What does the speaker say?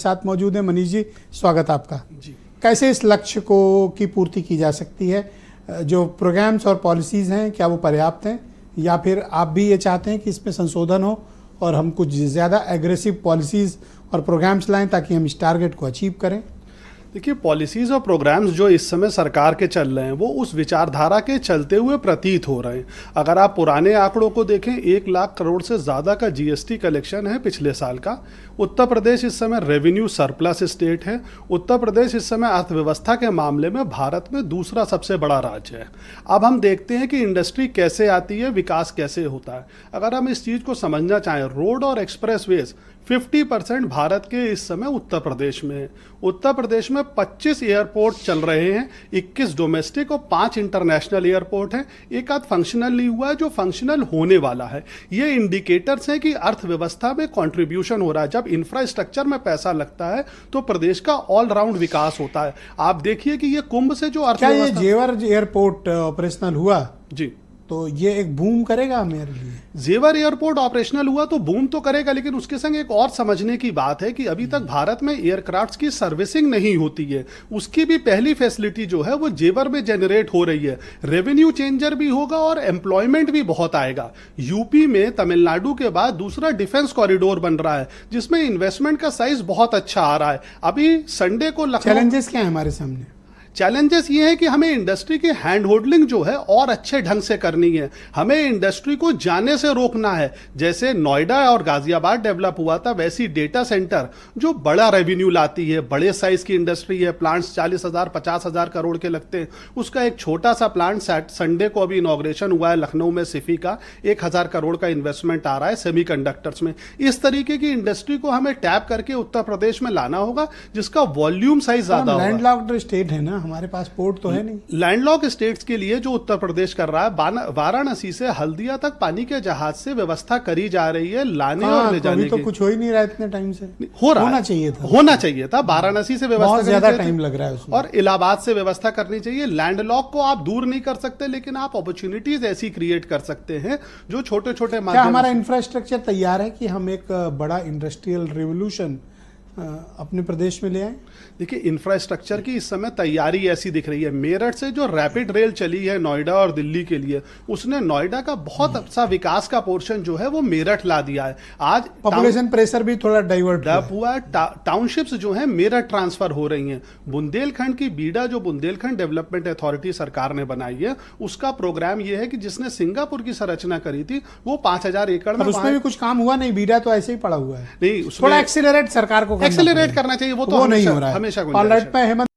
साथ मौजूद है मनीष जी, स्वागत आपका जी। कैसे इस लक्ष्य को की पूर्ति की जा सकती है? जो प्रोग्राम्स और पॉलिसीज़ हैं क्या वो पर्याप्त हैं, या फिर आप भी ये चाहते हैं कि इसमें संशोधन हो और हम कुछ ज़्यादा एग्रेसिव पॉलिसीज़ और प्रोग्राम्स लाएं ताकि हम इस टारगेट को अचीव करें? देखिए, पॉलिसीज़ और प्रोग्राम्स जो इस समय सरकार के चल रहे हैं वो उस विचारधारा के चलते हुए प्रतीत हो रहे हैं। अगर आप पुराने आंकड़ों को देखें, 1 लाख करोड़ से ज़्यादा का जीएसटी कलेक्शन है पिछले साल का। उत्तर प्रदेश इस समय रेवेन्यू सरप्लस स्टेट है। उत्तर प्रदेश इस समय अर्थव्यवस्था के मामले में भारत में दूसरा सबसे बड़ा राज्य है। अब हम देखते हैं कि इंडस्ट्री कैसे आती है, विकास कैसे होता है। अगर हम इस चीज़ को समझना चाहें, रोड और एक्सप्रेसवेज 50% भारत के इस समय उत्तर प्रदेश में है। उत्तर प्रदेश में 25 एयरपोर्ट चल रहे हैं, 21 डोमेस्टिक और 5 इंटरनेशनल एयरपोर्ट हैं। एक आध फंक्शनल नहीं हुआ है, जो फंक्शनल होने वाला है। ये इंडिकेटर्स हैं कि अर्थव्यवस्था में कंट्रीब्यूशन हो रहा है। जब इंफ्रास्ट्रक्चर में पैसा लगता है तो प्रदेश का ऑलराउंड विकास होता है। आप देखिए कि ये कुंभ से जो अर्थव्यवस्था, क्या ये जेवर एयरपोर्ट ऑपरेशनल हुआ जी, तो ये एक बूम करेगा मेरे लिए? जेवर एयरपोर्ट ऑपरेशनल हुआ तो बूम तो करेगा, लेकिन उसके संग एक और समझने की बात है कि अभी तक भारत में एयरक्राफ्ट्स की सर्विसिंग नहीं होती है। उसकी भी पहली फैसिलिटी जो है वो जेवर में जनरेट हो रही है। रेवेन्यू चेंजर भी होगा और एम्प्लॉयमेंट भी बहुत आएगा। यूपी में तमिलनाडु के बाद दूसरा डिफेंस कॉरिडोर बन रहा है, जिसमें इन्वेस्टमेंट का साइज बहुत अच्छा आ रहा है। अभी संडे को चैलेंजेस क्या है हमारे सामने? चैलेंजेस ये है कि हमें इंडस्ट्री की हैंड होल्डिंग जो है और अच्छे ढंग से करनी है। हमें इंडस्ट्री को जाने से रोकना है। जैसे नोएडा और गाजियाबाद डेवलप हुआ था, वैसी डेटा सेंटर जो बड़ा रेवेन्यू लाती है, बड़े साइज की इंडस्ट्री है, प्लांट्स 40,000 50,000 करोड़ के लगते हैं। उसका एक छोटा सा प्लांट संडे को अभी इनॉग्रेशन हुआ है लखनऊ में, सिफी का 1,000 करोड़ का इन्वेस्टमेंट आ रहा है सेमीकंडक्टर्स में। इस तरीके की इंडस्ट्री को हमें टैप करके उत्तर प्रदेश में लाना होगा, जिसका वॉल्यूम साइज ज्यादा होगा। लैंडलॉक्ड स्टेट है ना, हमारे पास पोर्ट तो है नहीं। लैंडलॉक स्टेट्स के लिए जो उत्तर प्रदेश कर रहा है, वाराणसी से हल्दिया तक पानी के जहाज से व्यवस्था करी जा रही है लाने और ले जाने की। तो कुछ हो ही नहीं रहा इतने टाइम से। होना चाहिए था। वाराणसी से व्यवस्था बहुत ज्यादा टाइम लग रहा है उसमें। और इलाहाबाद से व्यवस्था करनी चाहिए। लैंडलॉक को आप दूर नहीं कर सकते, लेकिन आप अपॉर्चुनिटीज ऐसी क्रिएट कर सकते हैं जो छोटे छोटे क्या हमारा इंफ्रास्ट्रक्चर तैयार है कि हम एक बड़ा इंडस्ट्रियल रिवोल्यूशन अपने प्रदेश में ले आए? देखिए, इंफ्रास्ट्रक्चर की इस समय तैयारी ऐसी दिख रही है। मेरठ से जो रैपिड रेल चली है नोएडा और दिल्ली के लिए, उसने नोएडा का बहुत अच्छा विकास का पोर्शन जो है वो मेरठ ला दिया है। आज पॉपुलेशन प्रेशर भी थोड़ा डाइवर्ट हुआ है। टाउनशिप्स जो है मेरठ ट्रांसफर हो रही हैं। बुंदेलखंड की बीडा, जो बुंदेलखंड डेवलपमेंट अथॉरिटी सरकार ने बनाई है, उसका प्रोग्राम ये है कि जिसने सिंगापुर की संरचना करी थी वो 5,000 एकड़ में, उसमें भी कुछ काम हुआ नहीं। बीडा तो ऐसे ही पड़ा हुआ है। नहीं, थोड़ा एक्सीलरेट सरकार को एक्सेलरेट करना चाहिए। वो तो नहीं हो रहा है। हमेशा